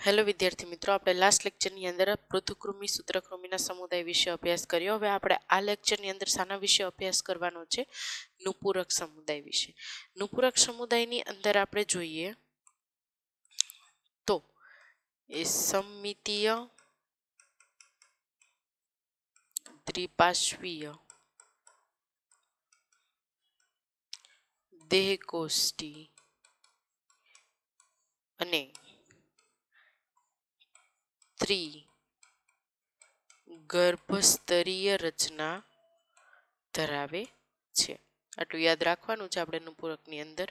Hello વિદ્યાર્થી મિત્રો, આપણે લાસ્ટ લેક્ચરની અંદર પૃથુકૃમિ સૂત્રકૃમિના સમુદાય વિશે અભ્યાસ કર્યો. હવે આપણે આ લેક્ચરની અંદર શાના વિશે અભ્યાસ કરવાનો છે? નુપૂરક સમુદાય વિશે. નુપૂરક સમુદાયની અંદર આપણે જોઈએ તો એ સમમિતીય, દ્વિપાર્શ્વીય, દેહકોષ્ઠી અને ગર્ભસ્તરીય રચના ધરાવે છે. આટલું યાદ રાખવાનું છે. આપણે નુપૂરકની અંદર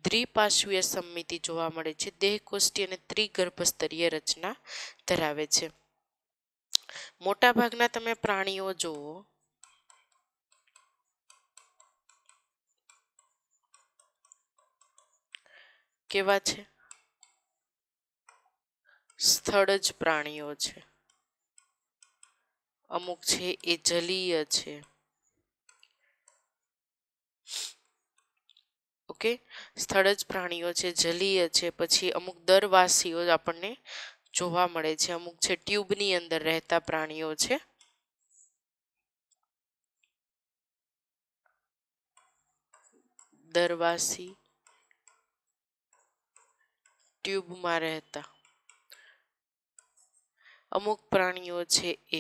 દ્વિપાર્શ્વીય સમમિતિ જોવા મળે છે, દેહકોષ્ઠી અને ત્રિગર્ભસ્તરીય રચના ધરાવે છે. મોટા ભાગના તમે પ્રાણીઓ જુઓ કેવા છે? સ્થળજ પ્રાણીઓ છે. અમુક છે એ જલીય છે. ઓકે, સ્થળજ પ્રાણીઓ છે, જલીય છે. પછી અમુક દરવાસીઓ આપણને જોવા મળે છે. અમુક છે ટ્યુબની અંદર રહેતા પ્રાણીઓ છે. દરવાસી, ટ્યુબમાં રહેતા અમુક પ્રાણીઓ છે એ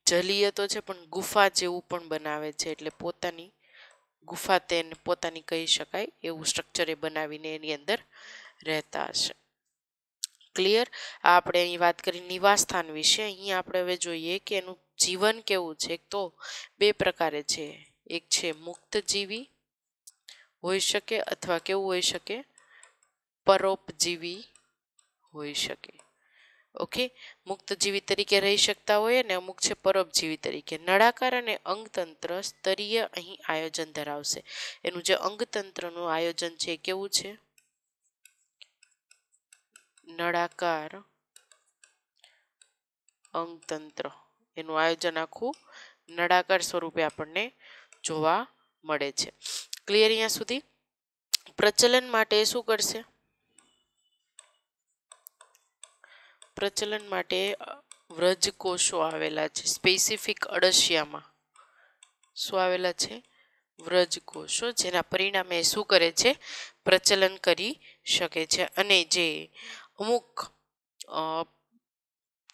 જલીય તો છે પણ ગુફા જેવું પણ બનાવે છે. એટલે પોતાની ગુફા તેને પોતાની કહી શકાય એવું સ્ટ્રક્ચર એ બનાવીને એની અંદર રહેતા હશે. ક્લિયર? આપણે અહીં વાત કરી નિવાસ સ્થાન વિશે. અહીં આપણે હવે જોઈએ કે એનું જીવન કેવું છે. તો બે પ્રકારે છે. એક છે મુક્તજીવી હોઈ શકે અથવા કેવું હોઈ શકે? પરોપજીવી હોઈ શકે. ઓકે, મુક્તજીવી તરીકે રહી શકતા હોય ને અમુક છે પરોપજીવી તરીકે. નળાકાર અને અંગતંત્ર સ્તરીય અહીં આયોજન ધરાવશે. એનું જે અંગતંત્રનું આયોજન છે કેવું છે? નળાકાર અંગતંત્ર. એનું આયોજન આખું નળાકાર સ્વરૂપે આપણને જોવા મળે છે. ક્લિયર અહીંયા સુધી? પ્રચલન માટે શું કરશે? પ્રચલન માટે વ્રજકોષો આવેલા છે. સ્પેસિફિક અળસિયામાં શું આવેલા છે? વ્રજકોષો, જેના પરિણામે શું કરે છે? પ્રચલન કરી શકે છે. અને જે અમુક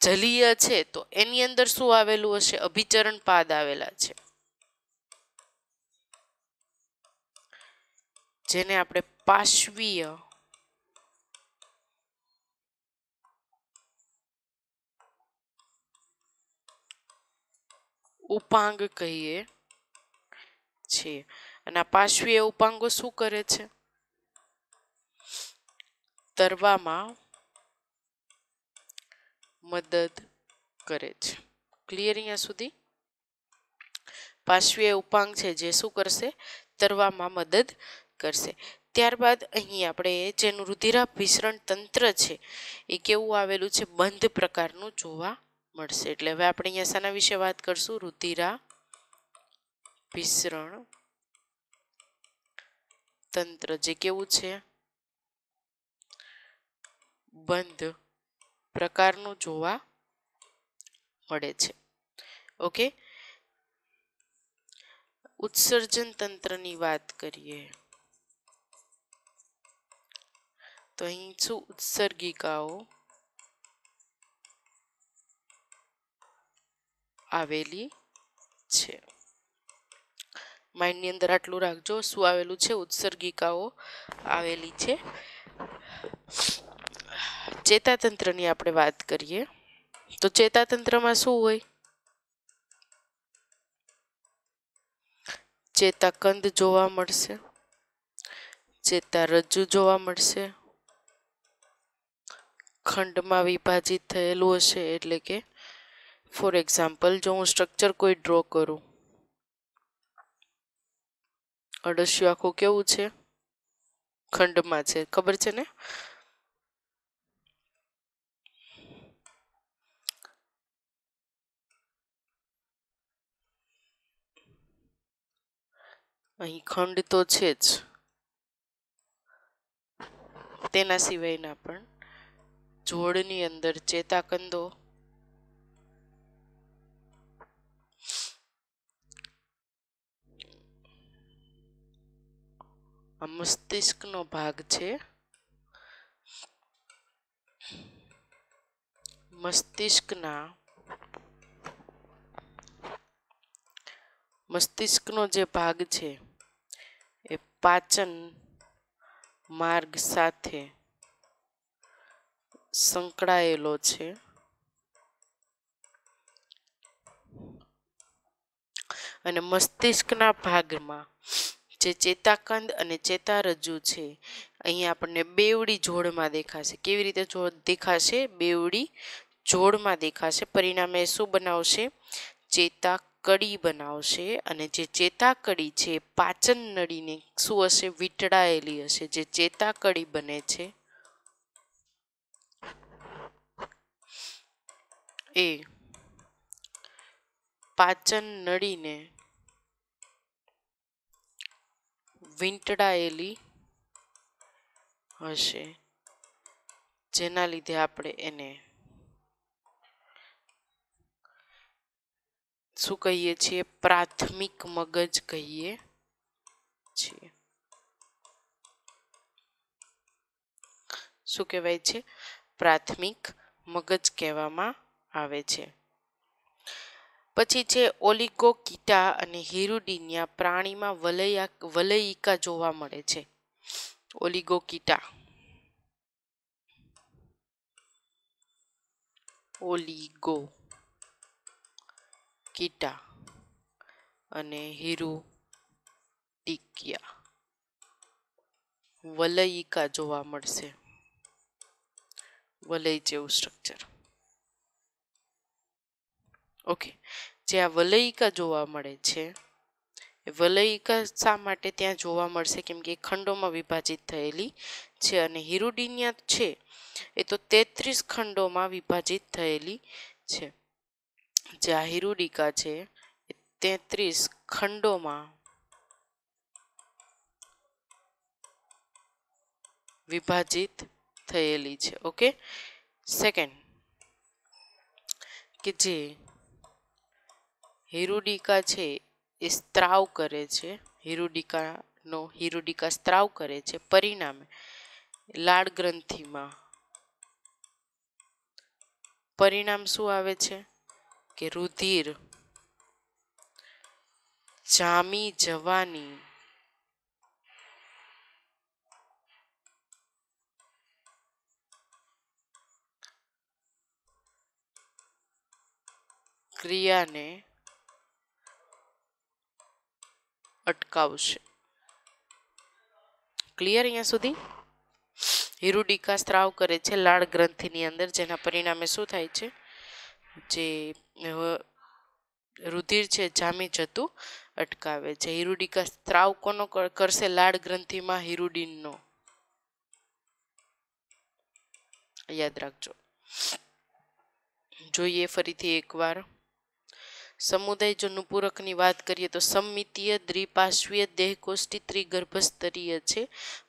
જલીય છે તો એની અંદર શું આવેલું હશે? અભિચરણ પાદ આવેલા છે, જેને આપણે પાર્શ્વીય ઉપાંગ કહીએ છીએ. અને આ પાર્શ્વીય ઉપાંગો શું કરે છે? તરવામાં મદદ કરે છે. ક્લિયર અહીંયા સુધી? પાર્શ્વીય ઉપાંગ છે જે શું કરશે? તરવામાં મદદ કરશે. ત્યારબાદ અહીં આપણે જેનું રુધિરાભિસરણ તંત્ર છે એ કેવું આવેલું છે? બંધ પ્રકારનું જોવા મળશે. એટલે હવે આપણે અહીંયા શાના વિશે વાત કરશું? રુધિરાભિસરણ તંત્ર જે કેવું છે? બંધ પ્રકારનું જોવા મળે છે. ઓકે, ઉત્સર્જન તંત્રની વાત કરીએ તો અહીં શું ઉત્સર્ગિકાઓ આવેલી છે? માઇન્ડની અંદર આટલું રાખજો. શું આવેલું છે? ઉત્સર્ગિકાઓ આવેલી છે. ચેતાતંત્રની આપણે વાત કરીએ તો ચેતાતંત્રમાં શું હોય? ચેતાકંદ જોવા મળશે, ચેતારજ્જુ જોવા મળશે, ખંડમાં વિભાજિત થયેલું હશે. એટલે કે ફોર એક્ઝામ્પલ, જો હું સ્ટ્રક્ચર કોઈ ડ્રો કરું, અળસિયું આખું કેવું છે? ખંડમાં છે. ખબર છે ને? અહીં ખંડ તો છે જ, તેના સિવાયના પણ જોડની અંદર ચેતાકંદો, આ મસ્તિષ્કનો ભાગ છે. મસ્તિષ્કનો જે ભાગ છે એ પાચન માર્ગ સાથે સંકળાયેલો છે. અને મસ્તિષ્કના ભાગમાં જે ચેતાકંદ અને ચેતારજ્જુ છે, અહીંયા આપણને બેવડી જોડમાં દેખાશે. કેવી રીતે દેખાશે? બેવડી જોડમાં દેખાશે. પરિણામે શું બનાવશે? ચેતાકડી બનાવશે. અને જે ચેતાકડી છે પાચન નળીને શું હશે? વીંટળાયેલી હશે. જે ચેતાકડી બને છે એ પાચન નળીને વીંટળાયેલી હશે, જેના લીધે આપણે એને શું કહીએ છીએ? પ્રાથમિક મગજ કહીએ છીએ. શું કહેવાય છે? પ્રાથમિક મગજ કહેવામાં આવે છે. પછી છે ઓલિગોકીટા અને હિરુડિનિયા પ્રાણીમાં વલયિકા જોવા મળે છે. ઓલિગોકીટા અને હિરુડિકિયા વલયિકા જોવા મળશે. વલય જેવું સ્ટ્રક્ચર. ઓકે, જે આ વલયિકા જોવા મળે છે, વલયિકા શા માટે ત્યાં જોવા મળશે? કેમ કે ખંડોમાં વિભાજિત થયેલી છે. અને હિરુડિનિયા છે એ તો 33 ખંડોમાં વિભાજિત થયેલી છે. જે આ હિરુડિકા છે એ 33 ખંડોમાં વિભાજિત થયેલી છે. ઓકે, સેકન્ડ કે જે હિરુડિકા છે એ સ્ત્રાવ કરે છે. હિરુડિકા સ્ત્રાવ કરે છે. પરિણામે લાળ ગ્રંથિમાં પરિણામ શું આવે છે? કે રુધિર જામી જવાની ક્રિયાને અટકાવશે. ક્લિયર અહીંયા સુધી? હિરુડિકા સ્ત્રાવ કરે છે લાળ ગ્રંથિની અંદર, જેના પરિણામે શું થાય છે? જે રુધિર છે જામી જતું અટકાવે છે. હિરુડિકા સ્ત્રાવ કોનો કરશે? લાળ ગ્રંથિમાં હિરુડિનનો. યાદ રાખજો. જોઈએ ફરીથી એકવાર. સમુદાય જો નુપુરકની વાત કરીએ તો સમમિતીય, દ્વિપાર્શ્વીય, દેહકોષ્ઠી, ત્રિગર્ભસ્તરીય છે.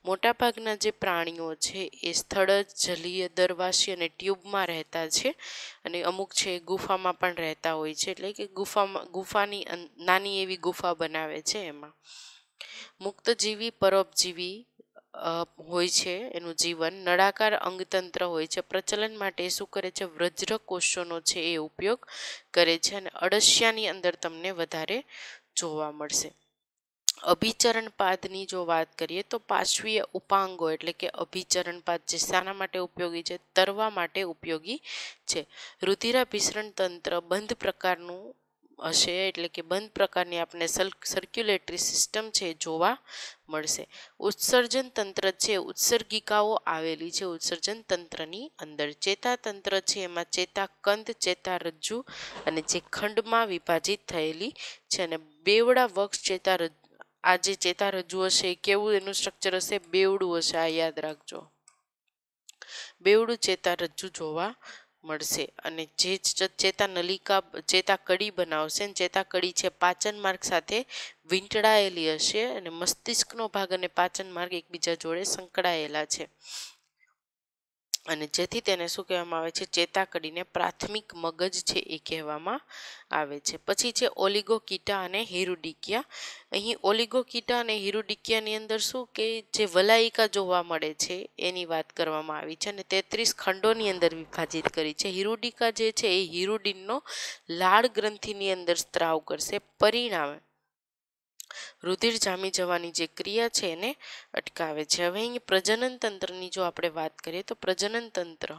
મોટાભાગના જે પ્રાણીઓ છે એ સ્થળજ, જલીય, દરવાસી અને ટ્યુબમાં રહેતા છે. અને અમુક છે ગુફામાં પણ રહેતા હોય છે. એટલે કે ગુફાની નાની એવી ગુફા બનાવે છે. એમાં મુક્તજીવી, પરોપજીવી હોય છે. એનું જીવન નળાકાર અંગતંત્ર હોય છે. પ્રચલન માટે શું કરે છે? વજ્ર કોષોનો છે એ ઉપયોગ કરે છે. અને અળસિયાની અંદર તમને વધારે જોવા મળશે. અભિચરણપાદની જો વાત કરીએ તો પાર્શ્વીય ઉપાંગો એટલે કે અભિચરણપાદ જે શાના માટે ઉપયોગી છે? તરવા માટે ઉપયોગી છે. રુધિરાભિસરણ તંત્ર બંધ પ્રકારનું હશે, એટલે કે બંધ પ્રકારની આપણે સર્ક્યુલેટરી સિસ્ટમ છે જોવા મળશે. ઉત્સર્જન તંત્ર છે, ઉત્સર્ગિકાઓ આવેલી છે ઉત્સર્જન તંત્રની અંદર. ચેતાતંત્ર છે એમાં ચેતાકંદ, ચેતારજ્જુ અને જે ખંડમાં વિભાજિત થયેલી છે. અને બેવડા વક્ષ ચેતારજ્જુ, આ જે ચેતારજ્જુ હશે કેવું એનું સ્ટ્રક્ચર હશે? બેવડું હશે. આ યાદ રાખજો. બેવડું ચેતારજ્જુ જોવા મળશે. અને જે ચેતાનલિકા ચેતાકડી બનાવશે, ચેતાકડી છે પાચન માર્ગ સાથે વીંટળાયેલી હશે. અને મસ્તિષ્કનો ભાગ અને પાચન માર્ગ એકબીજા જોડે સંકળાયેલા છે. અને જેથી તેને શું કહેવામાં આવે છે, ચેતાકડીને પ્રાથમિક મગજ છે એ કહેવામાં આવે છે. પછી છે ઓલિગોકીટા અને હિરુડિકિયા. અહીં ઓલિગોકીટા અને હિરુડિકિયાની અંદર શું કે જે વલાયિકા જોવા મળે છે એની વાત કરવામાં આવી છે અને 33 ખંડોની અંદર વિભાજિત કરી છે. હિરુડિકા જે છે એ હિરુડિનનો લાળ ગ્રંથિની અંદર સ્ત્રાવ કરશે, પરિણામે રુધિર જામી જવાની જે ક્રિયા છે એને અટકાવે છે. હવે અહીં પ્રજનન તંત્રની જો આપણે વાત કરીએ તો પ્રજનન તંત્ર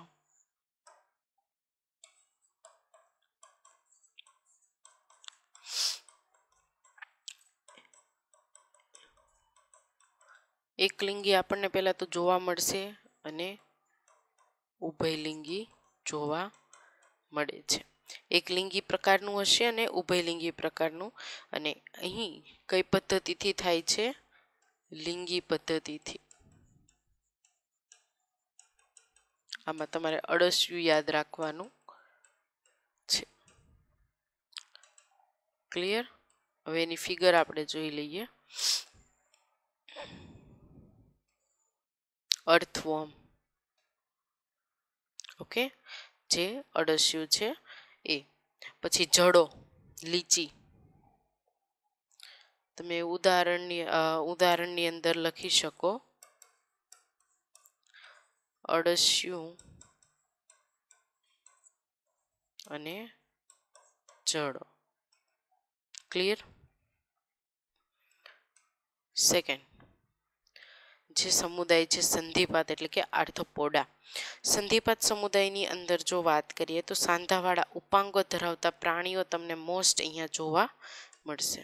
એકલિંગી આપણને પહેલા તો જોવા મળશે અને ઉભયલિંગી જોવા મળે છે. એકલિંગી પ્રકારનું હશે અને ઉભયલિંગી પ્રકારનું. અને અહીં કઈ પદ્ધતિથી થાય છે? લિંગી પદ્ધતિથી. આમાં તમારે અળસિયું યાદ રાખવાનું છે. ક્લિયર? હવે એની ફિગર આપણે જોઈ લઈએ. અર્થવોર્મ, ઓકે, જે અળસિયું છે એ. પછી જડો, લીચી. તમે ઉદાહરણની અંદર લખી શકો અળસિયું અને જડો. ક્લિયર? સેકન્ડ, જે સમુદાય છે સંધિપાત એટલે કે આર્થોપોડા. સંધિપાત સમુદાયની અંદર જો વાત કરીએ તો સાંધાવાળા ઉપાંગો ધરાવતા પ્રાણીઓ તમને મોસ્ટ અહીંયા જોવા મળશે.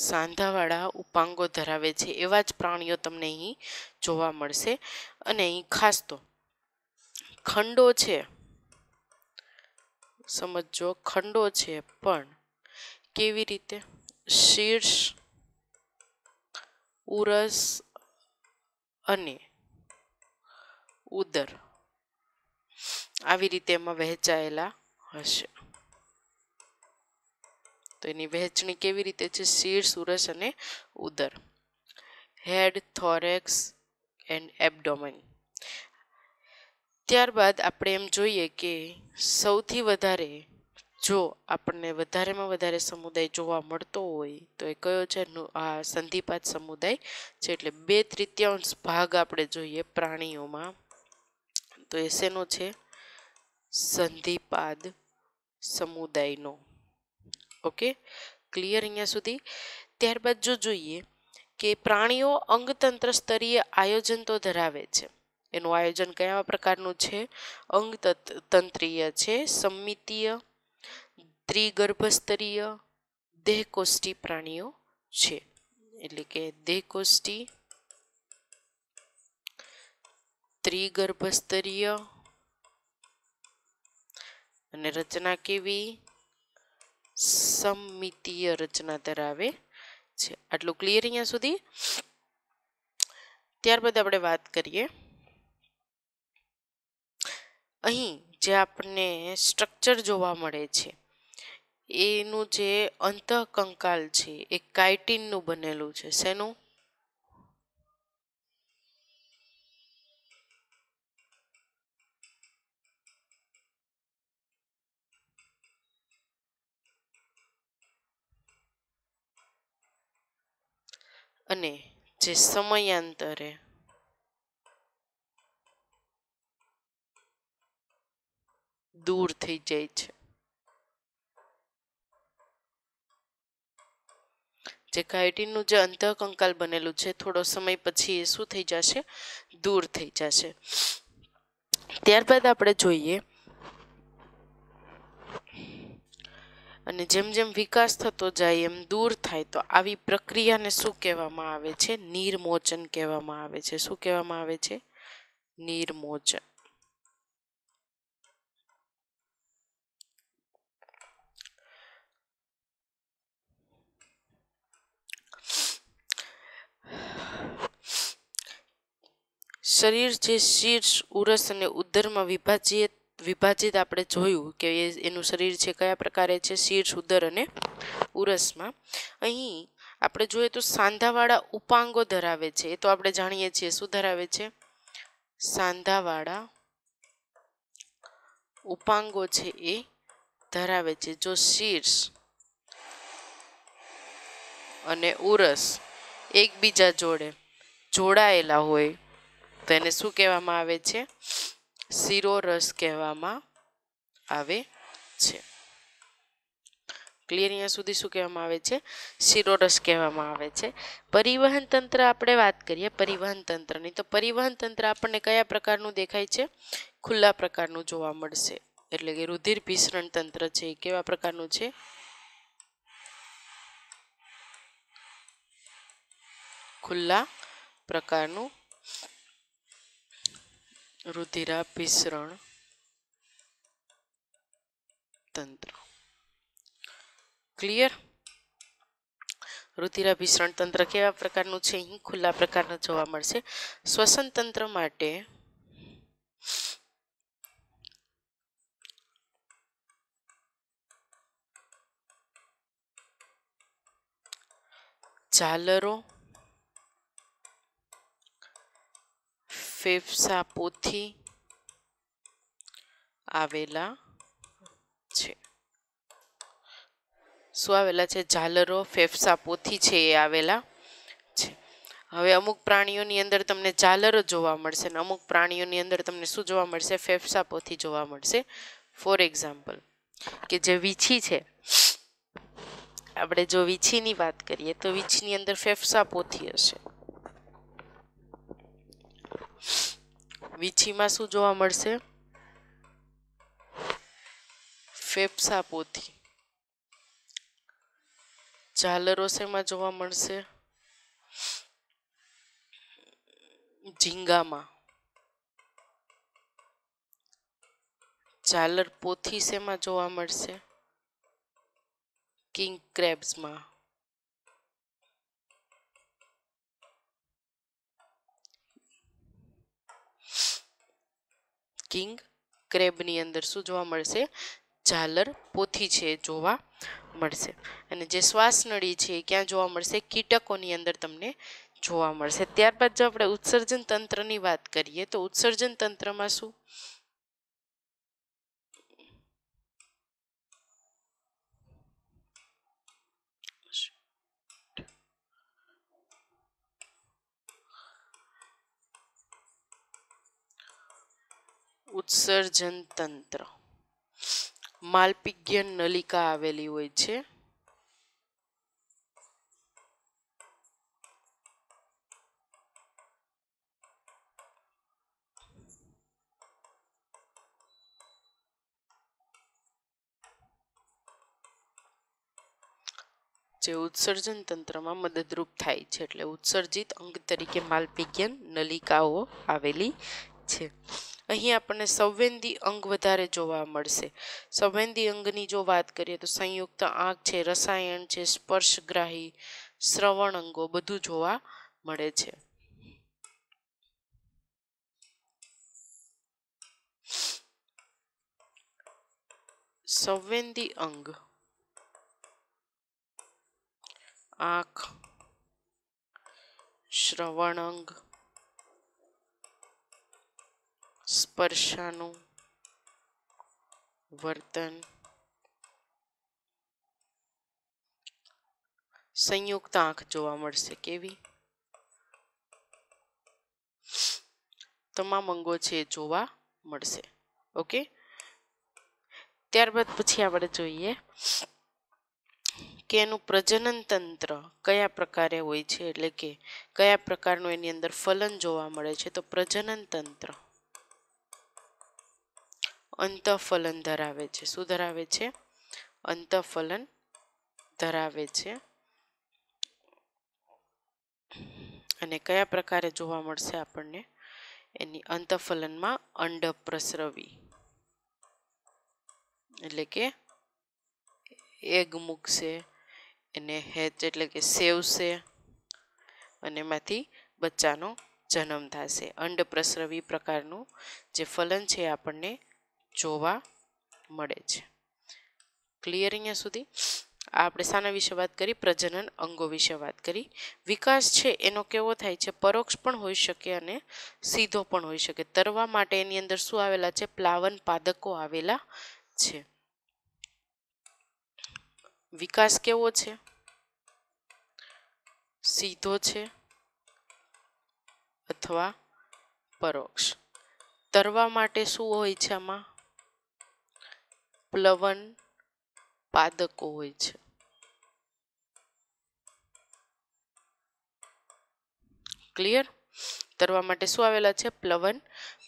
સાંધાવાળા ઉપાંગો ધરાવે છે એવા જ પ્રાણીઓ તમને અહીં જોવા મળશે. અને અહીં ખાસ તો ખંડો છે, સમજો ખંડો છે, પણ કેવી રીતે? શીર્ષ, ઉરસ અને ઉદર આવી રીતે એમાં વહેંચાયેલા હશે. તો એની વહેંચણી કેવી રીતે છે? શીર્ષ, ઉરસ અને ઉદર. હેડ, થોરેક્સ એન્ડ એબડોમેન. ત્યારબાદ આપણે એમ જોઈએ કે સૌથી વધારે જો આપણને વધારેમાં વધારે સમુદાય જોવા મળતો હોય તો એ કયો છે? આ સંધિપાત સમુદાય છે. એટલે 2/3 ભાગ આપણે જોઈએ પ્રાણીઓમાં તો એ શેનો છે? સંધિપાદ સમુદાયનો. ઓકે, ક્લિયર અહીંયા સુધી? ત્યારબાદ જો જોઈએ કે પ્રાણીઓ અંગતંત્ર સ્તરીય આયોજન તો ધરાવે છે. એનું આયોજન કયા પ્રકારનું છે? અંગતંત્રીય છે, સમમિતીય, ત્રિગર્ભસ્તરીય, દેહકોષ્ઠી પ્રાણીઓ છે. એટલે કે દેહકોષ્ઠી, ત્રિગર્ભસ્તરીય અને રચના કેવી? સમમિતીય રચના ધરાવે છે. આટલું ક્લિયર અહીંયા સુધી? ત્યારબાદ આપણે વાત કરીએ અહીં જે આપણને સ્ટ્રક્ચર જોવા મળે છે એનું જે અંતઃકંકાલ છે એ કાઇટિનનું બનેલું છે. શેનું? અને જે સમયાંતરે દૂર થઈ જાય છે. જે કાઇટિનનું જે અંતઃકંકાલ બનેલું છે થોડો સમય પછી એ શું થઈ જશે? દૂર થઈ જશે. ત્યારબાદ આપણે જોઈએ અને જેમ જેમ વિકાસ થતો જાય એમ દૂર થાય તો આવી પ્રક્રિયાને શું કહેવામાં આવે છે? નિર્મોચન કહેવામાં આવે છે. શું કહેવામાં આવે છે? નિર્મોચન. શરીર જે શીર્ષ ઉરસ અને ઉદરમાં વિભાજિત આપણે જોયું કે એનું શરીર છે કયા પ્રકારે છે, શીર્ષ, ઉદર અને ઉરસમાં. અહીં આપણે જોઈએ તો સાંધાવાળા ઉપાંગો ધરાવે છે. એ તો આપણે જાણીએ છીએ. શું ધરાવે છે? સાંધાવાળા ઉપાંગો છે એ ધરાવે છે. જો શીર્ષ અને ઉરસ એકબીજા જોડે જોડાયેલા હોય તો એને શું કહેવામાં આવે છે? શિરોરસ કહેવામાં આવે છે. ક્લિયર? અહીંયા સુધી શું કહેવામાં આવે છે? શિરોરસ કહેવામાં આવે છે. પરિવહન તંત્ર આપણે વાત કરીએ પરિવહન તંત્રની, તો પરિવહન તંત્ર આપણને કયા પ્રકારનું દેખાય છે? ખુલ્લા પ્રકારનું જોવા મળશે. એટલે કે રુધિર ભિસરણ તંત્ર છે એ કેવા પ્રકારનું છે? ખુલ્લા પ્રકારનું રુધિરાભિસરણ તંત્ર. ક્લિયર? રુધિરાભિસરણ તંત્ર કેવા પ્રકારનું છે? અહીં ખુલ્લા પ્રકારનું જોવા મળશે. શ્વસન તંત્ર માટે ઝાલરો, ફેફસા પોથી આવેલા છે. શું આવેલા છે? ઝાલરો, ફેફસા પોથી છે એ આવેલા છે. હવે અમુક પ્રાણીઓની અંદર તમને ઝાલરો જોવા મળશે અને અમુક પ્રાણીઓની અંદર તમને શું જોવા મળશે? ફેફસા પોથી જોવા મળશે. ફોર એક્ઝામ્પલ કે જે વીછી છે, આપણે જો વીછીની વાત કરીએ તો વીછીની અંદર ફેફસા પોથી હશે. વીછીમાં શું જોવા મળશે? ફેફસા પોથી. ઝાલરો શેમાં જોવા મળશે? ઝીંગામાં. ઝાલર પોથી શેમાં જોવા મળશે? કિંગ ક્રેબ્સમાં. કિંગ ક્રેબની અંદર શું જોવા મળશે? ઝાલર પોથી છે જોવા મળશે. અને જે શ્વાસ નળી છે એ ક્યાં જોવા મળશે? કીટકોની અંદર તમને જોવા મળશે. ત્યારબાદ જો આપણે ઉત્સર્જન તંત્રની વાત કરીએ તો ઉત્સર્જન તંત્રમાં શું? ઉત્સર્જન તંત્ર માલપિગ્યન નલિકા આવેલી હોય છે. જે ઉત્સર્જન તંત્રમાં મદદરૂપ થાય છે. એટલે ઉત્સર્જિત અંગ તરીકે માલપિગ્યન નલિકાઓ આવેલી છે. અહીં આપણને સંવેદી અંગ વધારે જોવા મળશે. સંવેદી અંગની જો વાત કરીએ તો સંયુક્ત આંખ છે, રસાયણ છે, સ્પર્શગ્રાહી, શ્રવણ અંગો બધું જોવા મળે છે. સંવેદી અંગ આંખ, શ્રવણ અંગ, સ્પર્શાનું વર્તન, સંયુક્ત આંખ જોવા મળશે. કેવી? તમામ અંગો છે જોવા મળશે. ઓકે. ત્યારબાદ પછી આપણે જોઈએ કે એનું પ્રજનન તંત્ર કયા પ્રકારે હોય છે. એટલે કે કયા પ્રકારનું એની અંદર ફલન જોવા મળે છે. તો પ્રજનન તંત્ર અંતઃફલન ધરાવે છે. શું ધરાવે છે? અંતઃફલન ધરાવે છે. અને કયા પ્રકારે જોવા મળશે આપણને? એની અંતઃફલનમાં અંડ પ્રસ્રવી એટલે કે એગ મૂકશે, એને હેચ એટલે કે સેવશે અને એમાંથી બચ્ચાનો જન્મ થશે. અંડ પ્રસ્રવી પ્રકારનું જે ફલન છે આપણને જોવા મળે છે. ક્લિયર અહીંયા સુધી? આપણે શાના વિશે વાત કરી? પ્રજનન અંગો વિશે વાત કરી. વિકાસ છે એનો કેવો થાય છે? પરોક્ષ પણ હોઈ શકે અને સીધો પણ હોઈ શકે. તરવા માટે એની અંદર શું આવેલા છે? પ્લાવન પાદકો આવેલા છે. વિકાસ કેવો છે? સીધો છે અથવા પરોક્ષ. તરવા માટે શું હોય છે? આમાં પ્લવન પાદકો હોય છે. ક્લિયર? તરવા માટે શું આવેલા છે? પ્લવન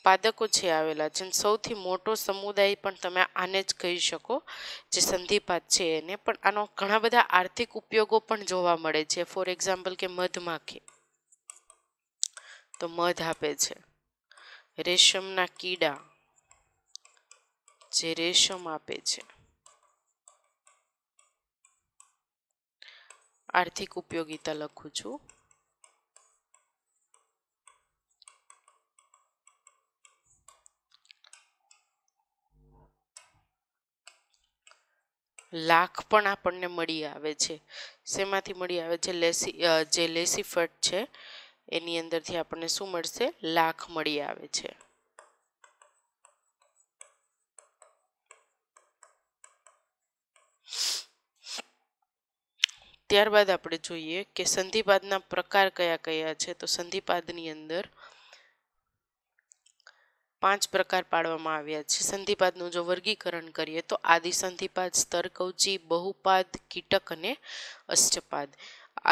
પાદકો છે આવેલા છે. સૌથી મોટો સમુદાય પણ તમે આને જ કહી શકો, જે સંધિપાદ છે એને. પણ આનો ઘણા બધા આર્થિક ઉપયોગો પણ જોવા મળે છે. ફોર એક્ઝામ્પલ કે મધમાખી તો મધ આપે છે. રેશમના કીડા જે રેશમ આપે છે. આર્થિક ઉપયોગિતા લખું છું. લાખ પણ આપણને મળી આવે છે. શેમાંથી મળી આવે છે? જે લેસીફટ છે એની અંદરથી આપણને શું મળશે? લાખ મળી આવે છે. ત્યારબાદ આપણે જોઈએ કે સંધિપાદના પ્રકાર કયા કયા છે. તો સંધિપાદની અંદર 5 પ્રકાર પાડવામાં આવ્યા છે. સંધિપાદનું જો વર્ગીકરણ કરીએ તો આદિ સંધિપાદ, સ્તરકવચી, બહુપાદ, કીટક અને અષ્ટપાદ.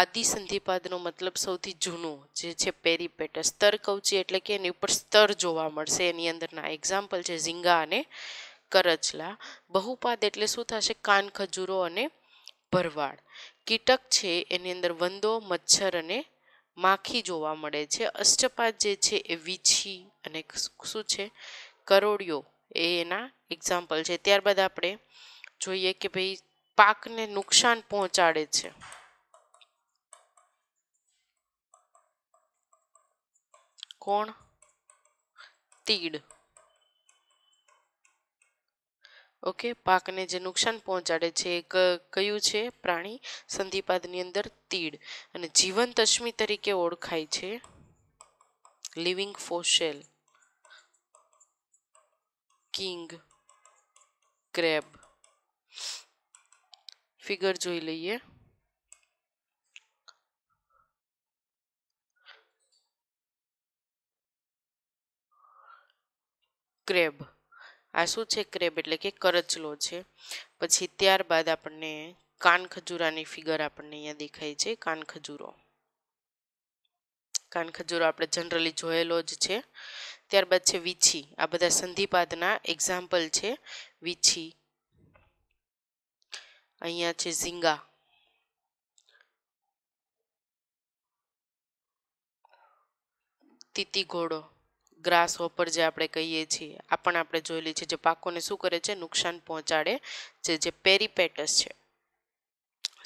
આદિ સંધિપાદનો મતલબ સૌથી જૂનું જે છે પેરીપેટસ. સ્તરકવચી એટલે કે એની ઉપર સ્તર જોવા મળશે. એની અંદરના એક્ઝામ્પલ છે ઝીંગા અને કરચલા. બહુપાદ એટલે શું થશે? કાન, ખજૂરો અને ભરવાડ. કીટક છે એની અંદર વંદો, મચ્છર અને માખી જોવા મળે છે. અષ્ટપાદ જે છે એ વીછી અને શું છે? કરોડિયો એ એના એક્ઝામ્પલ છે. ત્યારબાદ આપણે જોઈએ કે ભાઈ પાકને નુકસાન પહોંચાડે છે. કોણ? તીડ. ઓકે, પાકને જે નુકસાન પહોંચાડે છે એ કયું છે પ્રાણી? સંધિપાદની અંદર તીડ. અને જીવંત અશ્મિ તરીકે ઓળખાય છે લિવિંગ ફોસેલ, કિંગ ક્રેબ. ફિગર જોઈ લઈએ. ક્રેબ. આ શું છે? ક્રેબ એટલે કે કરચલો છે. પછી ત્યારબાદ આપણને કાન ખજૂરાની ફિગર આપણને અહીંયા દેખાય છે. કાન ખજૂરો. કાન ખજૂરો આપણે જનરલી જોયેલો જ છે. ત્યારબાદ છે વીછી. આ બધા સંધિપાદના એક્ઝામ્પલ છે. વીછી. અહીંયા છે ઝીંગા. તીતી ઘોડો, ગ્રાસ હોપર જે આપણે કહીએ છીએ, આ પણ આપણે જોયેલી છે, જે પાકોને શું કરે છે? નુકસાન પહોંચાડે છે. જે પેરીપેટસ છે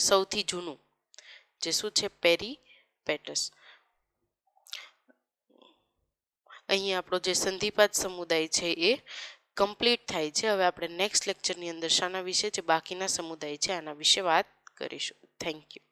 સૌથી જૂનું, જે શું છે? પેરીપેટસ. અહીં આપણો જે સંધિપાદ સમુદાય છે એ કમ્પ્લીટ થાય છે. હવે આપણે નેક્સ્ટ લેક્ચરની અંદર શાના વિશે, જે બાકીના સમુદાય છે આના વિશે વાત કરીશું. Thank you.